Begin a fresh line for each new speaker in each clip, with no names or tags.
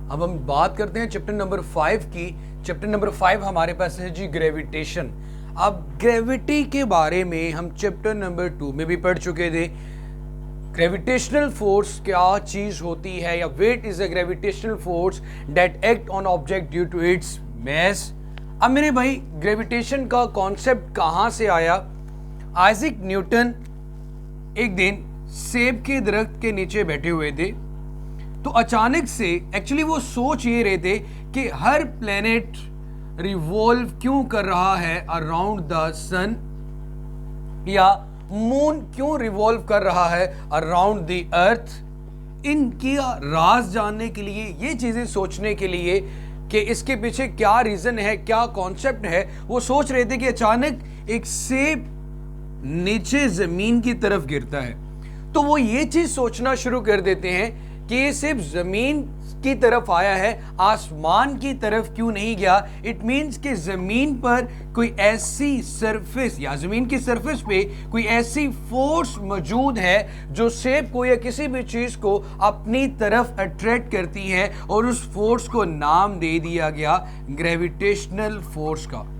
अब हम बात करते हैं चैप्टर नंबर 5 की। चैप्टर नंबर 5 हमारे पास है जी ग्रेविटेशन। अब ग्रेविटी के बारे में हम चैप्टर नंबर 2 में भी पढ़ चुके थे। ग्रेविटेशनल फोर्स क्या चीज होती है, या weight is a gravitational force that act on object due to its mass. अब मेरे भाई ग्रेविटेशन का कॉन्सेप्ट कहां से आया? आइजैक न्यूटन एक दिन सेब के दरख्त के नीचे बैठे हुए थे, तो अचानक से एक्चुअली वो सोच ये रहे थे कि हर प्लेनेट रिवॉल्व क्यों कर रहा है अराउंड द सन, या मून क्यों रिवॉल्व कर रहा है अराउंड द अर्थ। इनकी राज जानने के लिए, ये चीजें सोचने के लिए कि इसके पीछे क्या रीजन है, क्या कॉन्सेप्ट है, वो सोच रहे थे कि अचानक एक सेब नीचे जमीन की तरफ गिरता है, तो वो ये चीज सोचना शुरू कर देते हैं कि ये सिर्फ जमीन की तरफ आया है, आसमान की तरफ क्यों नहीं गया। इट मींस कि जमीन पर कोई ऐसी सरफेस, या जमीन की सरफेस पे कोई ऐसी फोर्स मौजूद है जो सेब को या किसी भी चीज को अपनी तरफ अट्रैक्ट करती है, और उस फोर्स को नाम दे दिया गया ग्रेविटेशनल फोर्स का।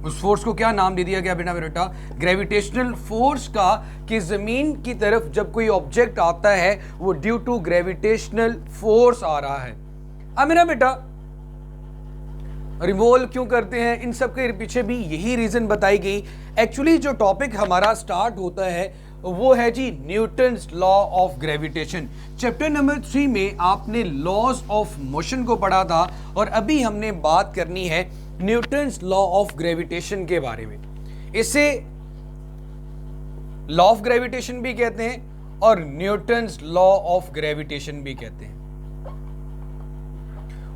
उस फोर्स को क्या नाम दे दिया गया बेटा? ग्रेविटेशनल फोर्स का, कि जमीन की तरफ जब कोई ऑब्जेक्ट आता है वो ड्यू टू ग्रेविटेशनल फोर्स आ रहा है। अब मेरा बेटा रिवॉल्व क्यों करते हैं, इन सब के पीछे भी यही रीजन बताई गई। एक्चुअली जो टॉपिक हमारा स्टार्ट होता है वो है जी Newton's law of gravitation. Chapter number 3 में आपने लॉज ऑफ मोशन को पढ़ा था, और अभी हमने बात करनी है न्यूटन्स लॉ ऑफ ग्रेविटेशन के बारे में। इसे लॉ ऑफ ग्रेविटेशन भी कहते हैं और न्यूटन्स लॉ ऑफ ग्रेविटेशन भी कहते हैं।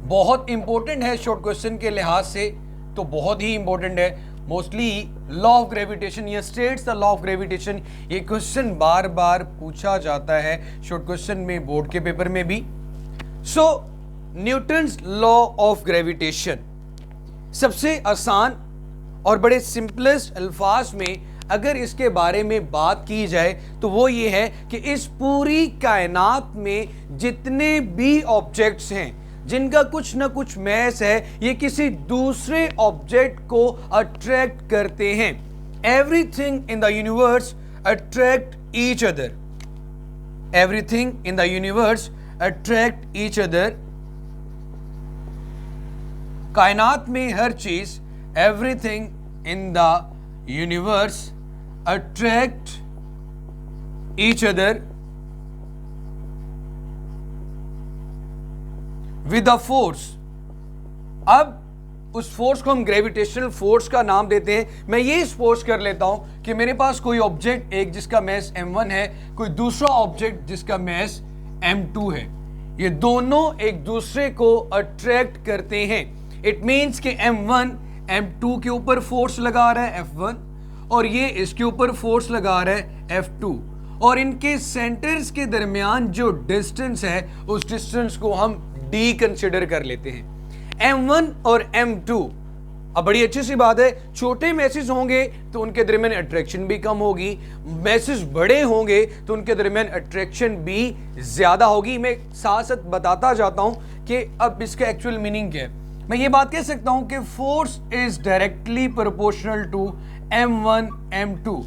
बहुत इंपॉर्टेंट है शॉर्ट क्वेश्चन के लिहाज से, तो बहुत ही इंपॉर्टेंट है। मोस्टली लॉ ऑफ ग्रेविटेशन या states the law of gravitation, ये क्वेश्चन बार बार पूछा जाता है शॉर्ट क्वेश्चन में, बोर्ड के पेपर में भी। सो न्यूटन्स लॉ ऑफ ग्रेविटेशन सबसे आसान और बड़े सिंपलेस्ट अल्फाज में अगर इसके बारे में बात की जाए तो वो ये है कि इस पूरी कायनात में जितने भी ऑब्जेक्ट्स हैं जिनका कुछ ना कुछ मैस है, ये किसी दूसरे ऑब्जेक्ट को अट्रैक्ट करते हैं। Everything in the universe attract each other. Everything in the universe attract each other. कायनात में हर चीज, everything in the universe attract each other with a force. अब उस फोर्स को हम ग्रेविटेशनल फोर्स का नाम देते हैं। मैं ये सपोज कर लेता हूं कि मेरे पास कोई ऑब्जेक्ट एक जिसका मैस m1 है, कोई दूसरा ऑब्जेक्ट जिसका मैस m2 है। ये दोनों एक दूसरे को अट्रैक्ट करते हैं। इट मीन्स कि m1 m2 के ऊपर फोर्स लगा रहा है F1, और ये इसके ऊपर फोर्स लगा रहा है F2, और इनके सेंटर्स के दरमियान जो डिस्टेंस है उस डिस्टेंस को हम d कंसिडर कर लेते हैं। m1 और m2, अब बड़ी अच्छी सी बात है, छोटे मैसेज होंगे तो उनके दरमियान अट्रैक्शन भी कम होगी, मैसेज बड़े होंगे तो उनके दरमियान अट्रैक्शन भी ज्यादा होगी। मैं साथ साथ बताता जाता हूं कि अब इसका एक्चुअल मीनिंग क्या है। मैं ये बात कह सकता हूं कि force is directly proportional to m1 m2,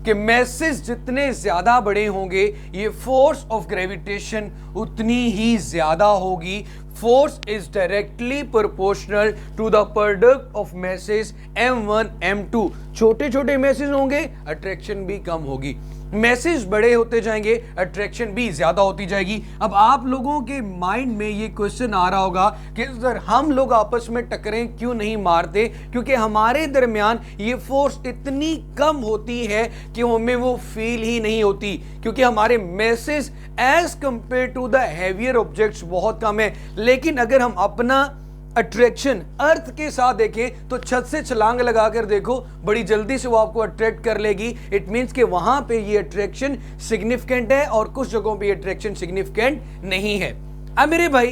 कि मैसेज जितने ज्यादा बड़े होंगे ये फोर्स ऑफ ग्रेविटेशन उतनी ही ज्यादा होगी। Force is directly proportional to the product of masses m1 m2। छोटे छोटे मैसेज होंगे, अट्रैक्शन भी कम होगी, मैसेज बड़े होते जाएंगे, अट्रैक्शन भी ज्यादा होती जाएगी। अब आप लोगों के माइंड में ये क्वेश्चन आ रहा होगा कि सर हम लोग आपस में टकरें क्यों नहीं मारते, क्योंकि हमारे दरमियान ये फोर्स इतनी कम होती है कि हमें वो फील ही नहीं होती, क्योंकि हमारे masses as compare to the heavier objects बहुत कम है। लेकिन अगर हम अपना अट्रैक्शन अर्थ के साथ देखें तो छत से छलांग लगाकर देखो, बड़ी जल्दी से वो आपको अट्रैक्ट कर लेगी। इट मींस कि वहां पे ये अट्रैक्शन सिग्निफिकेंट है और कुछ जगहों पे ये अट्रैक्शन सिग्निफिकेंट नहीं है। अब मेरे भाई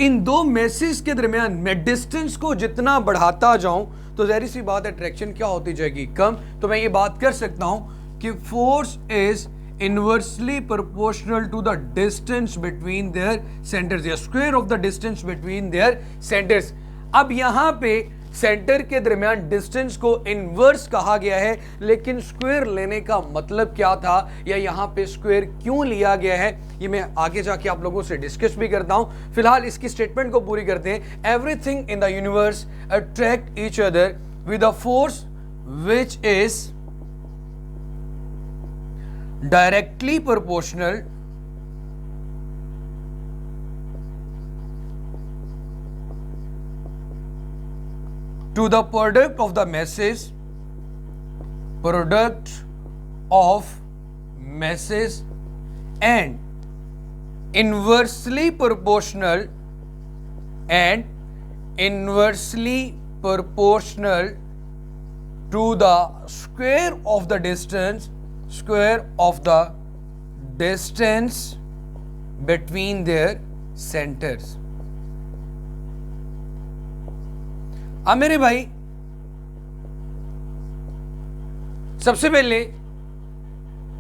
इन दो मैसेज के दरमियान मैं डिस्टेंस को जितना बढ़ाता जाऊं तो जाहिर सी बात अट्रैक्शन क्या होती जाएगी, कम। तो मैं ये बात कर सकता हूं कि force is inversely proportional to the distance between their centres या square of the distance between their centres. अब यहां पे सेंटर के दरमियान डिस्टेंस को इनवर्स कहा गया है, लेकिन स्क्वायर लेने का मतलब क्या था या यहां पे स्क्वायर क्यों लिया गया है, ये मैं आगे जाके आप लोगों से डिस्कस भी करता हूं। फिलहाल इसकी स्टेटमेंट को पूरी करते हैं। Everything in the universe attract each other with a force which is directly proportional to the product of the masses and inversely proportional to the square of the distance between their centers। अब मेरे भाई सबसे पहले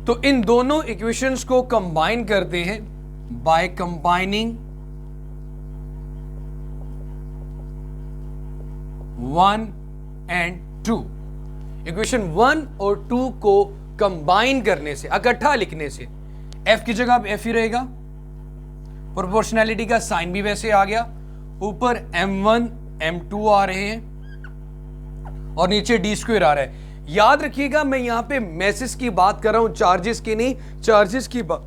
तो इन दोनों equations को combine करते हैं बाय कंबाइनिंग 1 and 2। इक्वेशन 1 और 2 को कंबाइन करने से, इकट्ठा लिखने से, f की जगह f ही रहेगा, प्रोपोर्शनैलिटी का साइन भी वैसे आ गया, ऊपर m1 m2 आ रहे हैं और नीचे d स्क्वायर आ रहा है। याद रखिएगा मैं यहां पे मैसेज की बात कर रहा हूं, चार्जेस की नहीं। चार्जेस की बात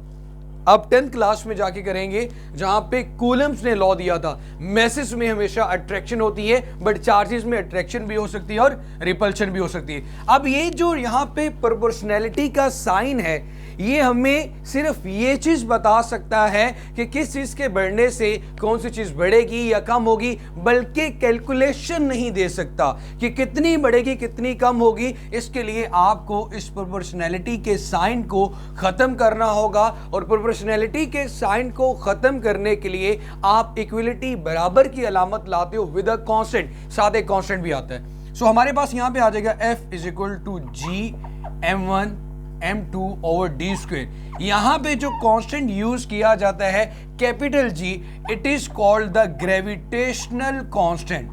अब 10th क्लास में जाके करेंगे, जहां पे कूलम्स ने लॉ दिया था। मैसेज में हमेशा अट्रैक्शन होती है, बट चार्जेस में अट्रैक्शन भी हो सकती है और रिपल्शन भी हो सकती है। अब ये जो यहां पे प्रोपोर्शनैलिटी का साइन है, ये हमें सिर्फ ये चीज बता सकता है कि किस चीज के बढ़ने से कौन सी चीज बढ़ेगी या कम होगी, बल्कि कैलकुलेशन नहीं दे सकता कि कितनी बढ़ेगी कितनी कम होगी। इसके लिए आपको इस प्रोपोर्शनैलिटी के साइन को खत्म करना होगा, और प्रोपोर्शनैलिटी के साइन को खत्म करने के लिए आप इक्वलिटी बराबर की अलामत लाते हो विद अ कांस्टेंट, साथ एक कांस्टेंट भी आता है। सो हमारे पास यहां पे आ जाएगा F is equal to G m1 m2 over D square. यहां पे जो कांस्टेंट यूज किया जाता है capital G, it is called the gravitational constant.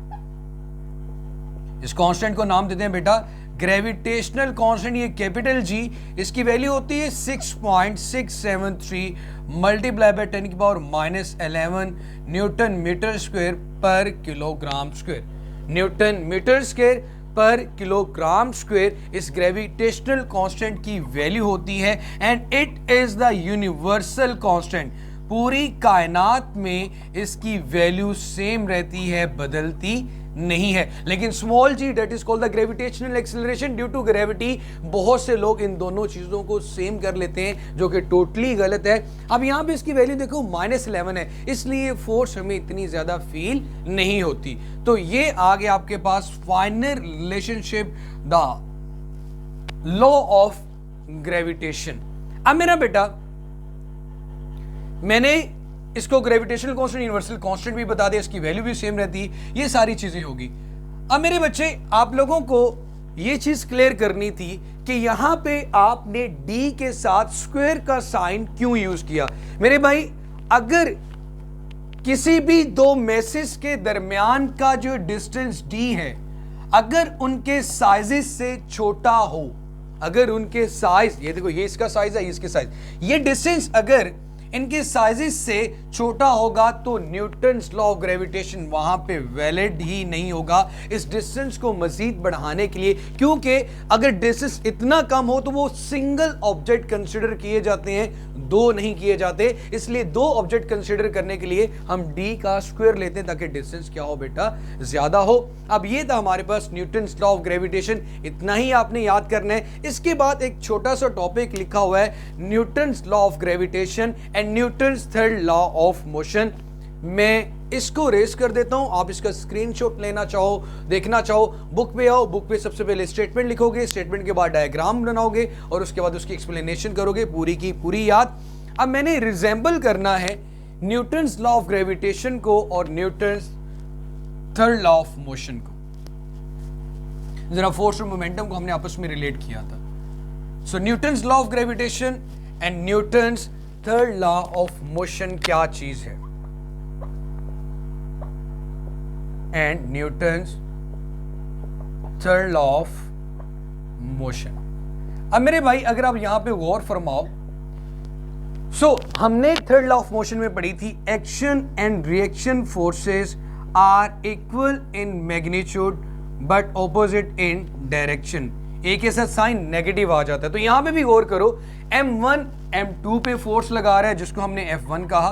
इस कांस्टेंट को नाम देते हैं बेटा ग्रेविटेशनल कांस्टेंट। ये कैपिटल G, इसकी वैल्यू होती है 6.673 मल्टीप्लाई बाय 10 की पावर -11 न्यूटन मीटर स्क्वायर पर kilogram square. Newton metre square पर किलोग्राम स्क्वायर इस ग्रेविटेशनल कांस्टेंट की वैल्यू होती है, and it is the universal constant. पूरी कायनात में इसकी वैल्यू सेम रहती है, बदलती नहीं है। लेकिन small g that is called the gravitational acceleration due to gravity, बहुत से लोग इन दोनों चीजों को सेम कर लेते हैं, जो कि टोटली गलत है। अब यहां पे इसकी वैल्यू देखो -11 है, इसलिए फोर्स हमें इतनी ज्यादा फील नहीं होती। तो ये आ गया आपके पास final relationship, the law of gravitation. अब मेरा बेटा मैंने इसको ग्रेविटेशनल कांस्टेंट, यूनिवर्सल कांस्टेंट भी बता दिया, इसकी वैल्यू भी सेम रहती है, ये सारी चीजें होगी। अब मेरे बच्चे आप लोगों को ये चीज क्लियर करनी थी कि यहां पे आपने d के साथ स्क्वायर का साइन क्यों यूज किया। मेरे भाई अगर किसी भी दो मैसेज के दरमियान का जो डिस्टेंस d है, अगर उनके साइजेस से छोटा हो, अगर उनके साइज, ये देखो ये इसका साइज है, ये इसके साइज, ये डिस्टेंस अगर इनके साइजेस से छोटा होगा तो न्यूटन्स लॉ ऑफ ग्रेविटेशन वहां पे वैलिड ही नहीं होगा इस डिस्टेंस को मजीद बढ़ाने के लिए, क्योंकि अगर डिस्टेंस इतना कम हो तो वो सिंगल ऑब्जेक्ट कंसीडर किए जाते हैं, दो नहीं किए जाते। इसलिए दो ऑब्जेक्ट कंसीडर करने के लिए हम d का स्क्वायर लेते हैं ताकि डिस्टेंस क्या हो बेटा, ज्यादा हो। अब ये था हमारे पास न्यूटन्स लॉ ऑफ ग्रेविटेशन, इतना ही आपने याद करना है। इसके बाद एक छोटा सा टॉपिक लिखा हुआ है Newton's law of gravitation and Newton's third law of motion. मैं इसको रेस कर देता हूं, आप इसका स्क्रीनशॉट लेना चाहो, देखना चाहो, बुक पे आओ, बुक पे सबसे पहले स्टेटमेंट लिखोगे, स्टेटमेंट के बाद डायग्राम बनाओगे और उसके बाद उसकी एक्सप्लेनेशन करोगे, पूरी की पूरी याद। अब मैंने रिजेंबल करना है न्यूटन्स लॉ ऑफ ग्रेविटेशन को और Newton's third law of motion को। जरा फोर्स और मोमेंटम को हमने आपस में रिलेट किया था। So Newton's law of gravitation and Newton's third law of motion क्या चीज है? And Newton's third law of motion. अब मेरे भाई अगर आप यहां पे गौर फरमाओ, हमने थर्ड लॉ ऑफ मोशन में पढ़ी थी, action and reaction forces are equal in magnitude but opposite in direction. एक ऐसा साइन नेगेटिव आ जाता है। तो यहां पे भी गौर करो, M1 M2 पे फोर्स लगा रहा है जिसको हमने F1 कहा,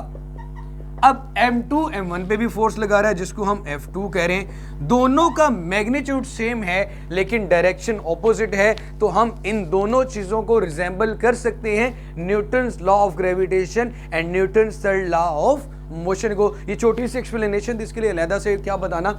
अब M2 M1 पे भी फोर्स लगा रहा है जिसको हम F2 कह रहे हैं। दोनों का मैग्नीट्यूड सेम है लेकिन डायरेक्शन ऑपोजिट है, तो हम इन दोनों चीजों को रिजेंबल कर सकते हैं, Newton's law of gravitation and Newton's third law of motion को। ये छोटी सी एक्सप्लेनेशन थी, इसके लिए अलहदा से क्या बताना।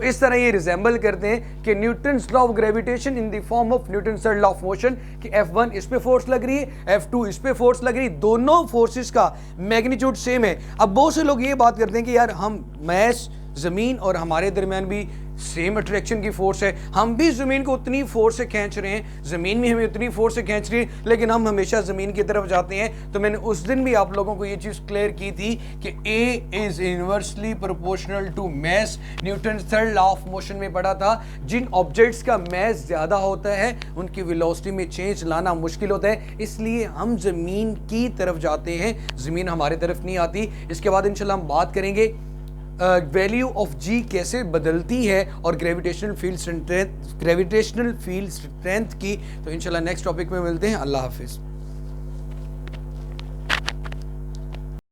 इस तरह ये रिजेंबल करते हैं कि Newton's law of gravitation in the form of Newton's third law of motion, कि F1 इस पे फोर्स लग रही है, F2 इस पे फोर्स लग रही है, दोनों फोर्सेस का मैग्नीट्यूड सेम है। अब बहुत से लोग ये बात करते हैं कि यार हम मैस जमीन और हमारे दरमियान भी सेम अट्रैक्शन की फोर्स है, हम भी जमीन को उतनी फोर्स से खींच रहे हैं, जमीन भी हमें उतनी फोर्स से खींच रही है, लेकिन हम हमेशा जमीन की तरफ जाते हैं। तो मैंने उस दिन भी आप लोगों को ये चीज क्लियर की थी कि A is inversely proportional to mass. Newton third law of motion में पढ़ा था, जिन ऑब्जेक्ट्स का मैस ज्यादा होता है उनकी वेलोसिटी में चेंज लाना मुश्किल होता है, इसलिए हम जमीन की तरफ जाते हैं, जमीन हमारी तरफ नहीं आती। इसके बाद इंशाल्लाह हम बात करेंगे वैल्यू ऑफ जी कैसे बदलती है और ग्रेविटेशनल फील्ड स्ट्रेंथ की। तो इंशाल्लाह नेक्स्ट टॉपिक में मिलते हैं। अल्लाह हाफिज़।